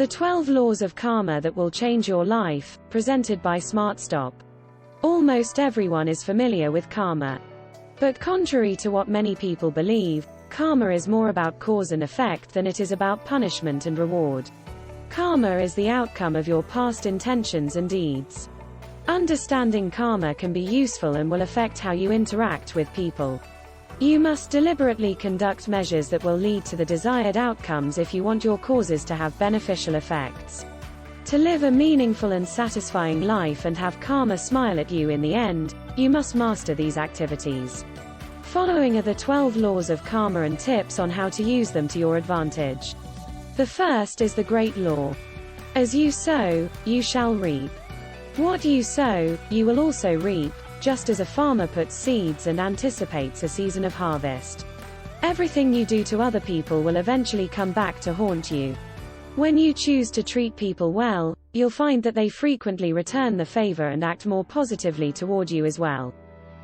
The 12 Laws of Karma That Will Change Your Life, presented by SmartStop. Almost everyone is familiar with karma. But contrary to what many people believe, karma is more about cause and effect than it is about punishment and reward. Karma is the outcome of your past intentions and deeds. Understanding karma can be useful and will affect how you interact with people. You must deliberately conduct measures that will lead to the desired outcomes if you want your causes to have beneficial effects. To live a meaningful and satisfying life and have karma smile at you in the end, you must master these activities. Following are the 12 laws of karma and tips on how to use them to your advantage. The first is the Great Law. As you sow, you shall reap. What you sow, you will also reap, just as a farmer puts seeds and anticipates a season of harvest. Everything you do to other people will eventually come back to haunt you. When you choose to treat people well, you'll find that they frequently return the favor and act more positively toward you as well.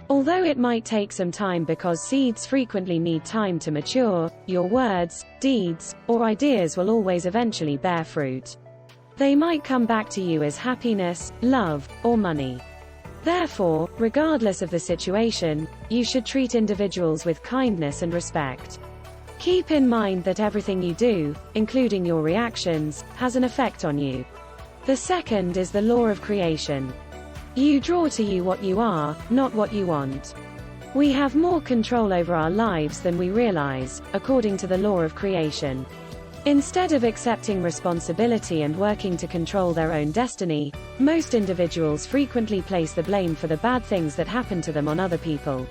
Although it might take some time because seeds frequently need time to mature, your words, deeds, or ideas will always eventually bear fruit. They might come back to you as happiness, love, or money. Therefore, regardless of the situation, you should treat individuals with kindness and respect. Keep in mind that everything you do, including your reactions, has an effect on you. The second is the law of creation. You draw to you what you are, not what you want. We have more control over our lives than we realize, according to the law of creation. Instead of accepting responsibility and working to control their own destiny, most individuals frequently place the blame for the bad things that happen to them on other people.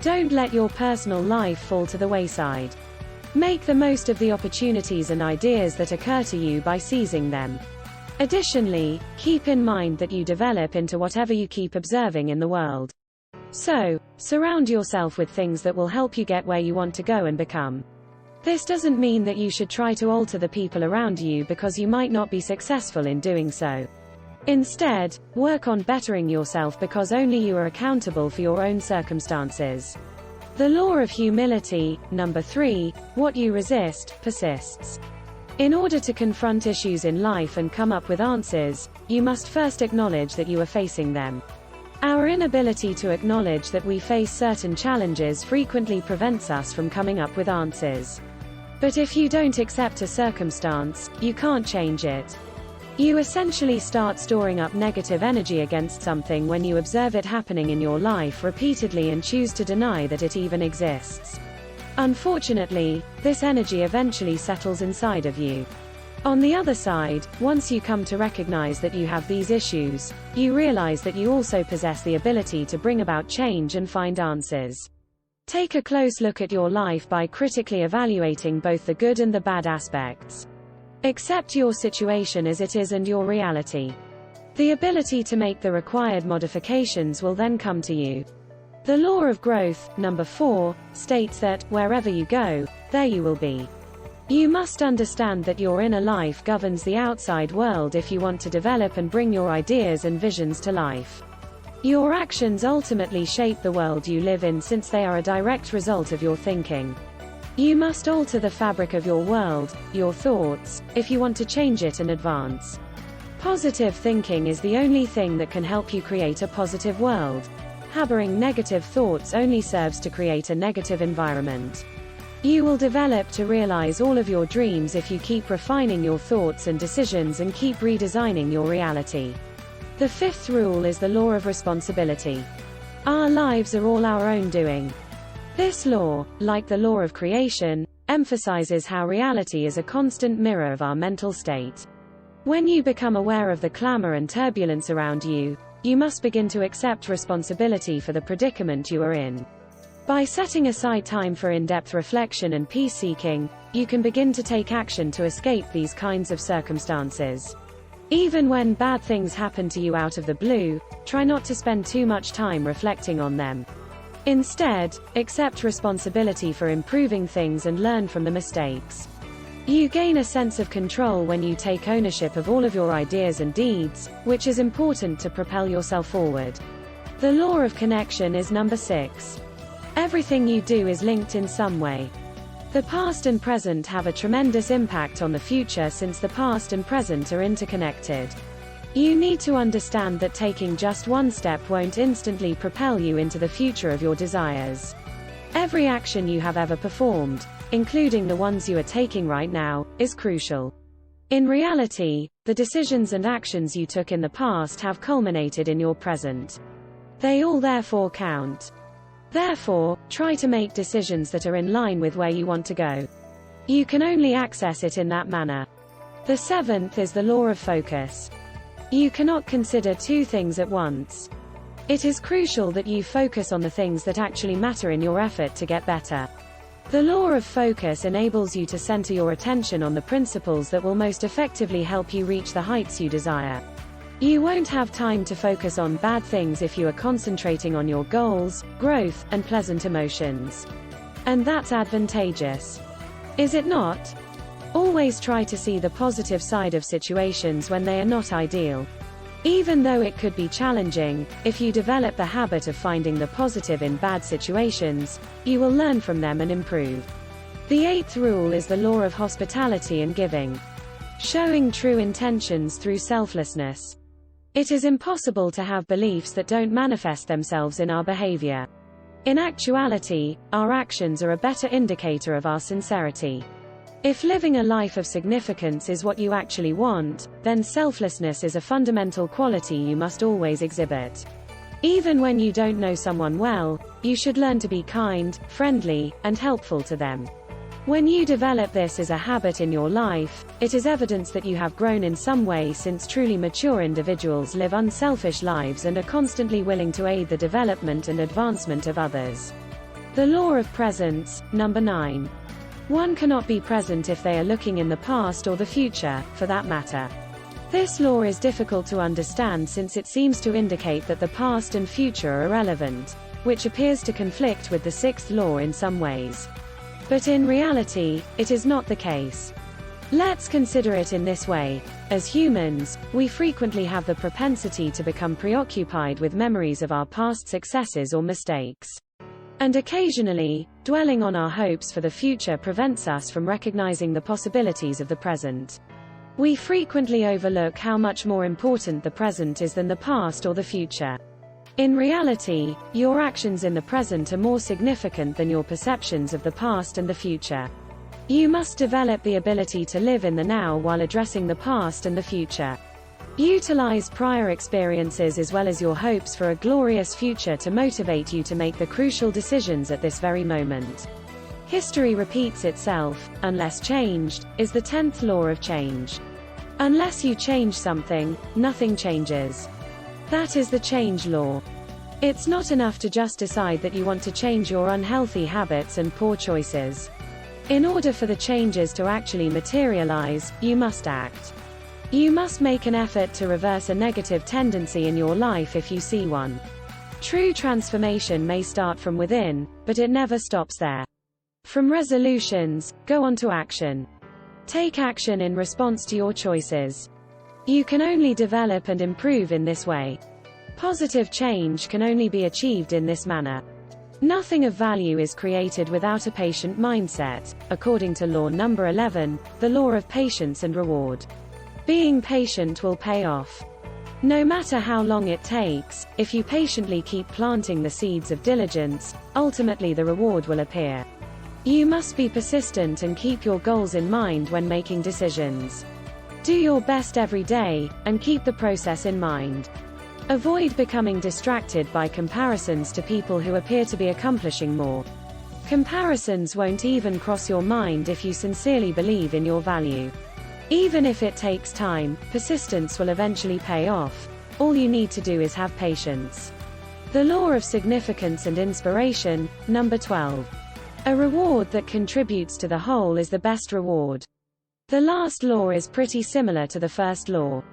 Don't let your personal life fall to the wayside. Make the most of the opportunities and ideas that occur to you by seizing them. Additionally, keep in mind that you develop into whatever you keep observing in the world. So, surround yourself with things that will help you get where you want to go and become. This doesn't mean that you should try to alter the people around you because you might not be successful in doing so. Instead, work on bettering yourself because only you are accountable for your own circumstances. The law of humility, number 3, what you resist, persists. In order to confront issues in life and come up with answers, you must first acknowledge that you are facing them. Our inability to acknowledge that we face certain challenges frequently prevents us from coming up with answers. But if you don't accept a circumstance, you can't change it. You essentially start storing up negative energy against something when you observe it happening in your life repeatedly and choose to deny that it even exists. Unfortunately, this energy eventually settles inside of you. On the other side, once you come to recognize that you have these issues, you realize that you also possess the ability to bring about change and find answers. Take a close look at your life by critically evaluating both the good and the bad aspects. Accept your situation as it is and your reality. The ability to make the required modifications will then come to you. The law of growth, number 4, states that, wherever you go, there you will be. You must understand that your inner life governs the outside world if you want to develop and bring your ideas and visions to life. Your actions ultimately shape the world you live in since they are a direct result of your thinking. You must alter the fabric of your world, your thoughts, if you want to change it and advance. Positive thinking is the only thing that can help you create a positive world. Harboring negative thoughts only serves to create a negative environment. You will develop to realize all of your dreams if you keep refining your thoughts and decisions and keep redesigning your reality. The 5th rule is the law of responsibility. Our lives are all our own doing. This law, like the law of creation, emphasizes how reality is a constant mirror of our mental state. When you become aware of the clamor and turbulence around you, you must begin to accept responsibility for the predicament you are in. By setting aside time for in-depth reflection and peace-seeking, you can begin to take action to escape these kinds of circumstances. Even when bad things happen to you out of the blue, try not to spend too much time reflecting on them. Instead, accept responsibility for improving things and learn from the mistakes. You gain a sense of control when you take ownership of all of your ideas and deeds, which is important to propel yourself forward. The law of connection is number 6. Everything you do is linked in some way. The past and present have a tremendous impact on the future since the past and present are interconnected. You need to understand that taking just one step won't instantly propel you into the future of your desires. Every action you have ever performed, including the ones you are taking right now, is crucial. In reality, the decisions and actions you took in the past have culminated in your present. They all therefore count. Therefore, try to make decisions that are in line with where you want to go. You can only access it in that manner. The seventh is the law of focus. You cannot consider two things at once. It is crucial that you focus on the things that actually matter in your effort to get better. The law of focus enables you to center your attention on the principles that will most effectively help you reach the heights you desire. You won't have time to focus on bad things if you are concentrating on your goals, growth, and pleasant emotions. And that's advantageous. Is it not? Always try to see the positive side of situations when they are not ideal. Even though it could be challenging, if you develop the habit of finding the positive in bad situations, you will learn from them and improve. The eighth rule is the law of hospitality and giving. Showing true intentions through selflessness. It is impossible to have beliefs that don't manifest themselves in our behavior. In actuality, our actions are a better indicator of our sincerity. If living a life of significance is what you actually want, then selflessness is a fundamental quality you must always exhibit. Even when you don't know someone well, you should learn to be kind, friendly, and helpful to them. When you develop this as a habit in your life, it is evidence that you have grown in some way, since truly mature individuals live unselfish lives and are constantly willing to aid the development and advancement of others. The law of presence, number 9. One cannot be present if they are looking in the past or the future, for that matter. This law is difficult to understand since it seems to indicate that the past and future are irrelevant, which appears to conflict with the sixth law in some ways. But in reality, it is not the case. Let's consider it in this way. As humans, we frequently have the propensity to become preoccupied with memories of our past successes or mistakes. And occasionally, dwelling on our hopes for the future prevents us from recognizing the possibilities of the present. We frequently overlook how much more important the present is than the past or the future. In reality, your actions in the present are more significant than your perceptions of the past and the future. You must develop the ability to live in the now while addressing the past and the future. Utilize prior experiences as well as your hopes for a glorious future to motivate you to make the crucial decisions at this very moment. History repeats itself, unless changed, is the 10th law of change. Unless you change something, nothing changes. That is the change law. It's not enough to just decide that you want to change your unhealthy habits and poor choices. In order for the changes to actually materialize, you must act. You must make an effort to reverse a negative tendency in your life if you see one. True transformation may start from within, but it never stops there. From resolutions, go on to action. Take action in response to your choices. You can only develop and improve in this way. Positive change can only be achieved in this manner. Nothing of value is created without a patient mindset, according to law number 11, the law of patience and reward. Being patient will pay off. No matter how long it takes, if you patiently keep planting the seeds of diligence, ultimately the reward will appear. You must be persistent and keep your goals in mind when making decisions. Do your best every day, and keep the process in mind. Avoid becoming distracted by comparisons to people who appear to be accomplishing more. Comparisons won't even cross your mind if you sincerely believe in your value. Even if it takes time, persistence will eventually pay off. All you need to do is have patience. The law of significance and inspiration, number 12. A reward that contributes to the whole is the best reward. The last law is pretty similar to the first law.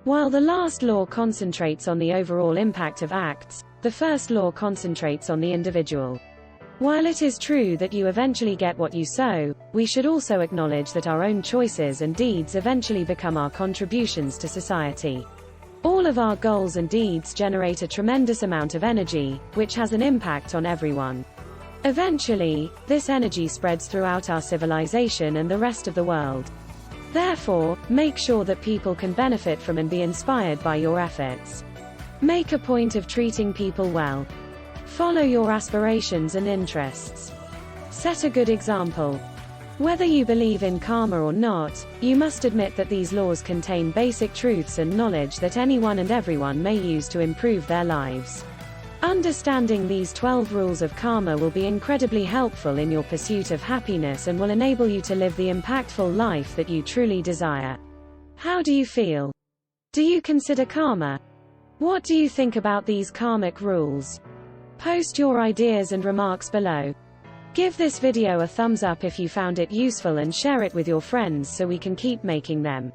While the last law concentrates on the overall impact of acts, the first law concentrates on the individual. While it is true that you eventually get what you sow, we should also acknowledge that our own choices and deeds eventually become our contributions to society. All of our goals and deeds generate a tremendous amount of energy, which has an impact on everyone. Eventually, this energy spreads throughout our civilization and the rest of the world. Therefore, make sure that people can benefit from and be inspired by your efforts. Make a point of treating people well. Follow your aspirations and interests. Set a good example. Whether you believe in karma or not, you must admit that these laws contain basic truths and knowledge that anyone and everyone may use to improve their lives. Understanding these 12 rules of karma will be incredibly helpful in your pursuit of happiness and will enable you to live the impactful life that you truly desire. How do you feel? Do you consider karma? What do you think about these karmic rules? Post your ideas and remarks below. Give this video a thumbs up if you found it useful and share it with your friends so we can keep making them.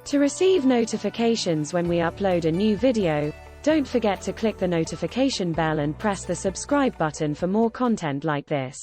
To receive notifications when we upload a new video, don't forget to click the notification bell and press the subscribe button for more content like this.